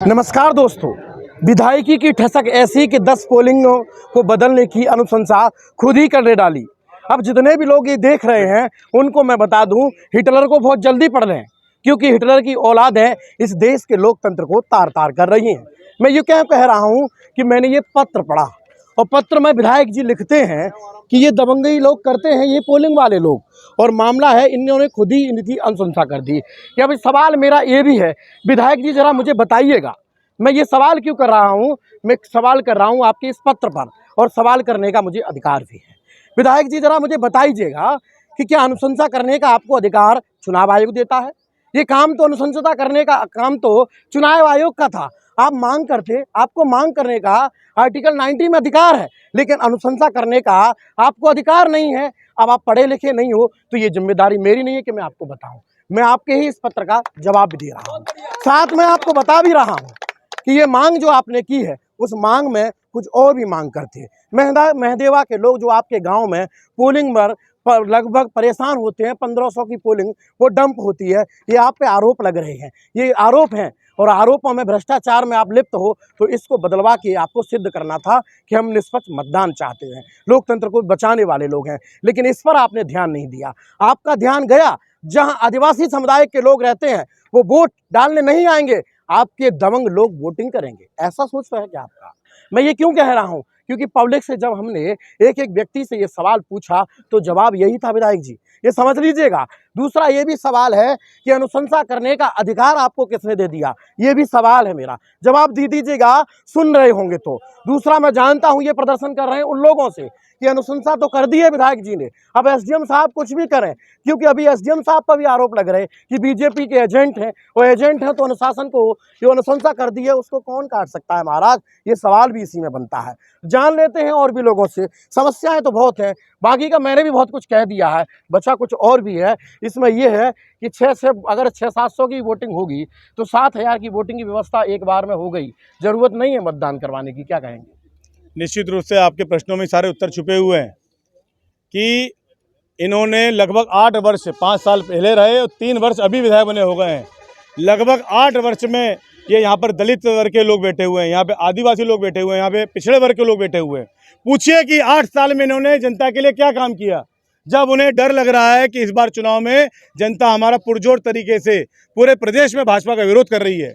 नमस्कार दोस्तों। विधायकी की ठसक ऐसी कि 10 पोलिंगों को बदलने की अनुशंसा खुद ही करने डाली। अब जितने भी लोग ये देख रहे हैं उनको मैं बता दूं, हिटलर को बहुत जल्दी पढ़ लें, क्योंकि हिटलर की औलाद है इस देश के लोकतंत्र को तार तार कर रही हैं। मैं ये क्या कह रहा हूँ कि मैंने ये पत्र पढ़ा, और पत्र में विधायक जी लिखते हैं कि ये दबंगई लोग करते हैं, ये पोलिंग वाले लोग, और मामला है इन्होंने खुद ही इनकी अनुशंसा कर दी। कि अभी सवाल मेरा ये भी है, विधायक जी जरा मुझे बताइएगा, मैं ये सवाल क्यों कर रहा हूँ, मैं सवाल कर रहा हूँ आपके इस पत्र पर, और सवाल करने का मुझे अधिकार भी है। विधायक जी जरा मुझे बताइएगा कि क्या अनुशंसा करने का आपको अधिकार चुनाव आयोग देता है? ये काम तो अनुशंसा करने का काम तो चुनाव आयोग का था। आप मांग करते, आपको मांग करने का आर्टिकल 90 में अधिकार है, लेकिन अनुशंसा करने का आपको अधिकार नहीं है। अब आप पढ़े लिखे नहीं हो तो ये जिम्मेदारी मेरी नहीं है कि मैं आपको बताऊं। मैं आपके ही इस पत्र का जवाब भी दे रहा हूं, साथ में आपको बता भी रहा हूं कि ये मांग जो आपने की है उस मांग में कुछ और भी मांग करते हैं। महदेवा के लोग जो आपके गांव में पोलिंग पर लगभग परेशान होते हैं, 1500 की पोलिंग वो डंप होती है, ये आप पे आरोप लग रहे हैं, ये आरोप हैं, और आरोपों में भ्रष्टाचार में आप लिप्त हो, तो इसको बदलवा के आपको सिद्ध करना था कि हम निष्पक्ष मतदान चाहते हैं, लोकतंत्र को बचाने वाले लोग हैं। लेकिन इस पर आपने ध्यान नहीं दिया। आपका ध्यान गया जहां आदिवासी समुदाय के लोग रहते हैं, वो वोट डालने नहीं आएंगे, आपके दबंग लोग वोटिंग करेंगे। ऐसा सोच रहा है क्या आपका? मैं ये क्यों कह रहा हूँ, क्योंकि पब्लिक से जब हमने एक एक व्यक्ति से ये सवाल पूछा तो जवाब यही था विधायक जी, ये समझ लीजिएगा। दूसरा ये भी सवाल है कि अनुशंसा करने का अधिकार आपको किसने दे दिया, ये भी सवाल है मेरा, जवाब दे दीजिएगा, सुन रहे होंगे तो। दूसरा, मैं जानता हूँ ये प्रदर्शन कर रहे हैं उन लोगों से कि अनुशंसा तो कर दी है विधायक जी ने, अब एसडीएम साहब कुछ भी करें, क्योंकि अभी एसडीएम साहब पर भी आरोप लग रहे हैं कि बीजेपी के एजेंट हैं, वो एजेंट हैं तो अनुशासन को जो अनुशंसा कर दी है उसको कौन काट सकता है महाराज? ये सवाल भी इसी में बनता है। जान लेते हैं और भी लोगों से, समस्याएं तो बहुत हैं, बाकी का मैंने भी बहुत कुछ कह दिया है, बचा कुछ और भी है। इसमें यह है कि अगर 600-700 की वोटिंग होगी तो 7000 की वोटिंग की व्यवस्था एक बार में हो गई, जरूरत नहीं है मतदान करवाने की, क्या कहेंगे? निश्चित रूप से आपके प्रश्नों में सारे उत्तर छुपे हुए हैं कि इन्होंने लगभग 8 वर्ष, 5 साल पहले रहे और 3 वर्ष अभी विधायक बने हो गए हैं। लगभग 8 वर्ष में ये यहाँ पर दलित वर्ग के लोग बैठे हुए हैं, यहाँ पे आदिवासी लोग बैठे हुए हैं, यहाँ पे पिछड़े वर्ग के लोग बैठे हुए हैं। पूछिए कि 8 साल में इन्होंने जनता के लिए क्या काम किया, जब उन्हें डर लग रहा है कि इस बार चुनाव में जनता हमारा पुरजोर तरीके से पूरे प्रदेश में भाजपा का विरोध कर रही है,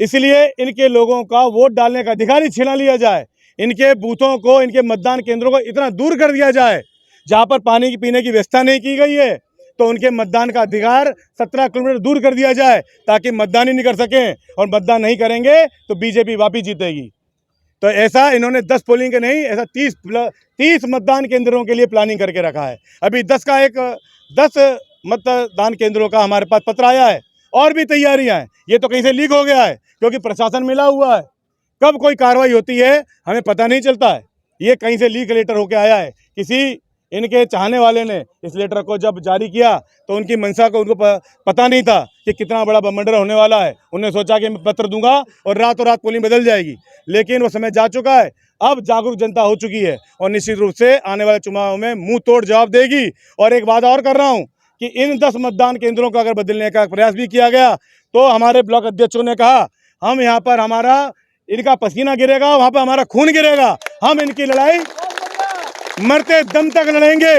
इसलिए इनके लोगों का वोट डालने का अधिकार ही छीना लिया जाए। इनके बूथों को, इनके मतदान केंद्रों को इतना दूर कर दिया जाए जहां पर पानी की पीने की व्यवस्था नहीं की गई है, तो उनके मतदान का अधिकार 17 किलोमीटर दूर कर दिया जाए ताकि मतदान ही नहीं कर सकें, और मतदान नहीं करेंगे तो बीजेपी वापस जीतेगी। तो ऐसा इन्होंने 10 पोलिंग के नहीं, ऐसा 30 मतदान केंद्रों के लिए प्लानिंग करके रखा है। अभी 10 मतदान केंद्रों का हमारे पास पत्र आया है, और भी तैयारियां हैं। ये तो कहीं से लीक हो गया है क्योंकि प्रशासन मिला हुआ है, कब कोई कार्रवाई होती है हमें पता नहीं चलता है। ये कहीं से लीक लेटर होके आया है, किसी इनके चाहने वाले ने इस लेटर को जब जारी किया तो उनकी मंशा को उनको पता नहीं था कि कितना बड़ा बमंडर होने वाला है। उन्होंने सोचा कि मैं पत्र दूंगा और रातों रात पोलिंग बदल जाएगी, लेकिन वो समय जा चुका है। अब जागरूक जनता हो चुकी है और निश्चित रूप से आने वाले चुनाव में मुंह तोड़ जवाब देगी। और एक बात और कर रहा हूँ कि इन 10 मतदान केंद्रों को अगर बदलने का प्रयास भी किया गया तो हमारे ब्लॉक अध्यक्षों ने कहा हम यहाँ पर इनका पसीना गिरेगा, वहाँ पर हमारा खून गिरेगा, हम इनकी लड़ाई मरते दम तक लड़ेंगे।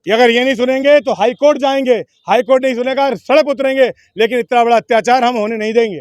अगर ये नहीं सुनेंगे तो हाई कोर्ट जाएंगे, हाई कोर्ट नहीं सुनेगा सड़क उतरेंगे, लेकिन इतना बड़ा अत्याचार हम होने नहीं देंगे।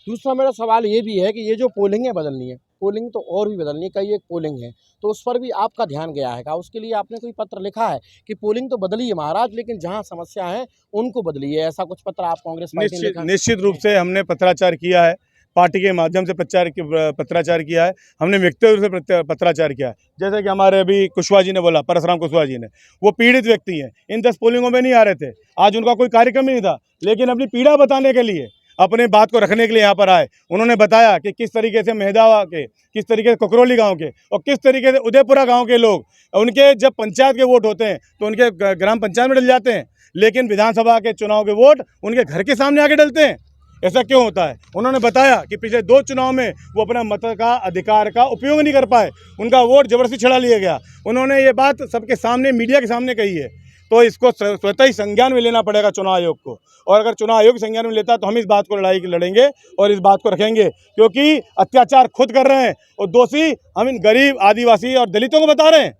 दूसरा मेरा सवाल ये भी है कि ये जो पोलिंग है बदलनी है, पोलिंग तो और भी बदलनी है, कई एक पोलिंग है, तो उस पर भी आपका ध्यान गया है क्या? उसके लिए आपने कोई पत्र लिखा है कि पोलिंग तो बदली है महाराज, लेकिन जहां समस्या है उनको बदलिए, ऐसा कुछ पत्र आप कांग्रेस पार्टी ने लिखा? निश्चित रूप से हमने पत्राचार किया है, पार्टी के माध्यम से पत्राचार किया है, हमने व्यक्तिगत रूप से पत्राचार किया है। जैसे कि हमारे अभी कुशवाहा जी ने बोला, परसराम कुशवाहा जी ने, वो पीड़ित व्यक्ति हैं, इन 10 पोलिंगों में नहीं आ रहे थे, आज उनका कोई कार्यक्रम ही नहीं था, लेकिन अपनी पीड़ा बताने के लिए, अपने बात को रखने के लिए यहाँ पर आए। उन्होंने बताया कि किस तरीके से मेहदावा के, किस तरीके से कुकरौली गांव के और किस तरीके से उदयपुरा गांव के लोग, उनके जब पंचायत के वोट होते हैं तो उनके ग्राम पंचायत में डल जाते हैं, लेकिन विधानसभा के चुनाव के वोट उनके घर के सामने आके डलते हैं। ऐसा क्यों होता है? उन्होंने बताया कि पिछले 2 चुनाव में वो अपना मत का अधिकार का उपयोग नहीं कर पाए, उनका वोट जबरदस्ती छड़ा लिया गया। उन्होंने ये बात सबके सामने, मीडिया के सामने कही है। तो इसको स्वतः ही संज्ञान में लेना पड़ेगा चुनाव आयोग को। और अगर चुनाव आयोग संज्ञान में लेता तो हम इस बात को लड़ेंगे और इस बात को रखेंगे, क्योंकि अत्याचार खुद कर रहे हैं और दोषी हम इन गरीब आदिवासी और दलितों को बता रहे हैं।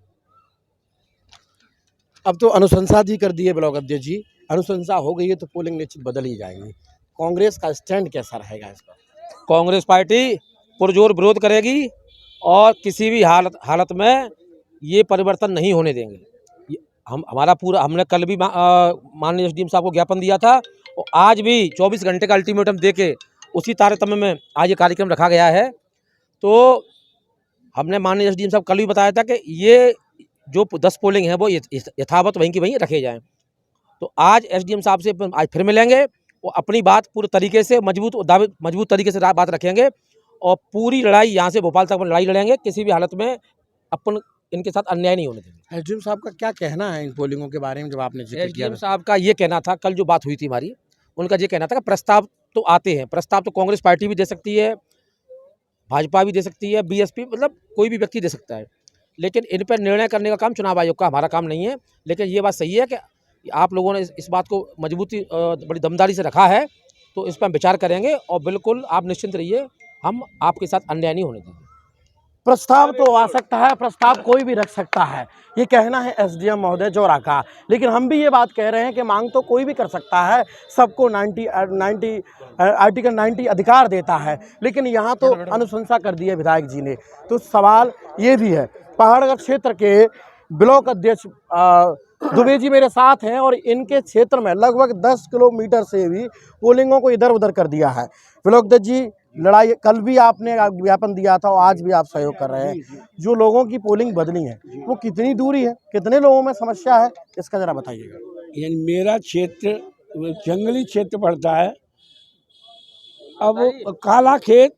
अब तो अनुशंसा जी कर दिए ब्लॉक अध्यक्ष जी, अनुशंसा हो गई है तो पोलिंग निश्चित बदल ही जाएंगी। कांग्रेस का स्टैंड कैसा रहेगा इस पर? कांग्रेस पार्टी पुरजोर विरोध करेगी और किसी भी हालत में ये परिवर्तन नहीं होने देंगे। हमारा पूरा, हमने कल भी माननीय एसडीएम साहब को ज्ञापन दिया था और आज भी 24 घंटे का अल्टीमेटम देके उसी तारतम्य में आज ये कार्यक्रम रखा गया है। तो हमने माननीय एसडीएम साहब कल भी बताया था कि ये जो 10 पोलिंग है वो यथावत वहीं की वहीं रखे जाएं। तो आज एसडीएम साहब से आज फिर मिलेंगे और अपनी बात पूरे तरीके से मजबूत तरीके से बात रखेंगे और पूरी लड़ाई यहाँ से भोपाल तक लड़ाई लड़ेंगे। किसी भी हालत में अपन इनके साथ अन्याय नहीं होने देंगे। एसडीएम साहब का क्या कहना है इन पोलिंगों के बारे में? जब आपने जिक्र किया, एसडीएम साहब का ये कहना था, कल जो बात हुई थी हमारी, उनका ये कहना था कि प्रस्ताव तो आते हैं, प्रस्ताव तो कांग्रेस पार्टी भी दे सकती है, भाजपा भी दे सकती है, बीएसपी, मतलब कोई भी व्यक्ति दे सकता है, लेकिन इन पर निर्णय करने का काम चुनाव आयोग का, हमारा काम नहीं है। लेकिन ये बात सही है कि आप लोगों ने इस बात को मजबूती बड़ी दमदारी से रखा है, तो इस पर हम विचार करेंगे और बिल्कुल आप निश्चिंत रहिए, हम आपके साथ अन्याय नहीं होने देंगे। प्रस्ताव तो आ सकता है, प्रस्ताव कोई भी रख सकता है, ये कहना है एसडीएम महोदय जोरा का। लेकिन हम भी ये बात कह रहे हैं कि मांग तो कोई भी कर सकता है, सबको आर्टिकल 90 अधिकार देता है, लेकिन यहाँ तो अनुशंसा कर दी है विधायक जी ने। तो सवाल ये भी है, पहाड़गढ़ क्षेत्र के ब्लॉक अध्यक्ष दुबे जी मेरे साथ हैं और इनके क्षेत्र में लगभग 10 किलोमीटर से भी पोलिंगों को इधर उधर कर दिया है। ब्लॉक अध्यक्ष जी, लड़ाई कल भी आपने ज्ञापन दिया था और आज भी आप सहयोग कर रहे हैं, जो लोगों की पोलिंग बदली है वो कितनी दूरी है, कितने लोगों में समस्या है, इसका जरा बताइएगा। यानी मेरा क्षेत्र जंगली क्षेत्र पड़ता है। अब काला खेत,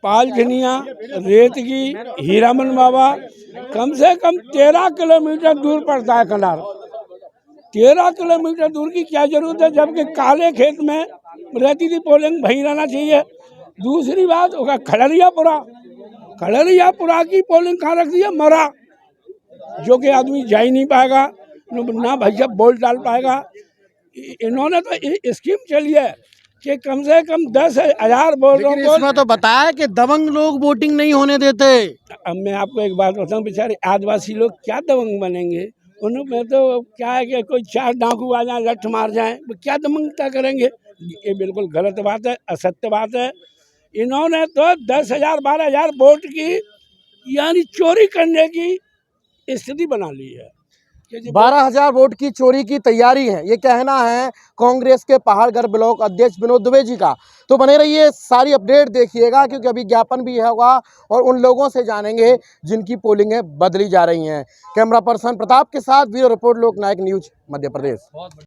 पालझनिया, रेतगी, हीरामन बाबा, कम से कम 13 किलोमीटर दूर पड़ता है कनार। 13 किलोमीटर दूर की क्या जरूरत है, जबकि काले खेत में रहती थी पोलिंग, वहीं रहना चाहिए। दूसरी बात होगा खड़रियापुरा की पोलिंग कहाँ रख दी है? मरा, जो कि आदमी जा ही नहीं पाएगा, ना भैया वोट डाल पाएगा। इन्होंने तो स्कीम चली है कि कम से कम 10,000 वोटों को। इसमें तो बताया कि दबंग लोग वोटिंग नहीं होने देते। अब मैं आपको एक बात बताऊं, बेचारे आदिवासी लोग क्या दबंग बनेंगे? उनमें तो क्या है कि कोई 4 डाकू आ जाए, लठ मार जाए, वो क्या दबंगता करेंगे? ये बिल्कुल गलत बात है, असत्य बात है। इन्होंने तो 10,000 12,000 वोट की यानी चोरी करने की स्थिति बना ली है। 12,000 वोट की चोरी की तैयारी है, ये कहना है कांग्रेस के पहाड़गढ़ ब्लॉक अध्यक्ष विनोद दुबे जी का। तो बने रहिए, सारी अपडेट देखिएगा, क्योंकि अभी ज्ञापन भी होगा और उन लोगों से जानेंगे जिनकी पोलिंगें बदली जा रही हैं। कैमरा पर्सन प्रताप के साथ ब्यूरो रिपोर्ट, लोकनायक न्यूज, मध्य प्रदेश।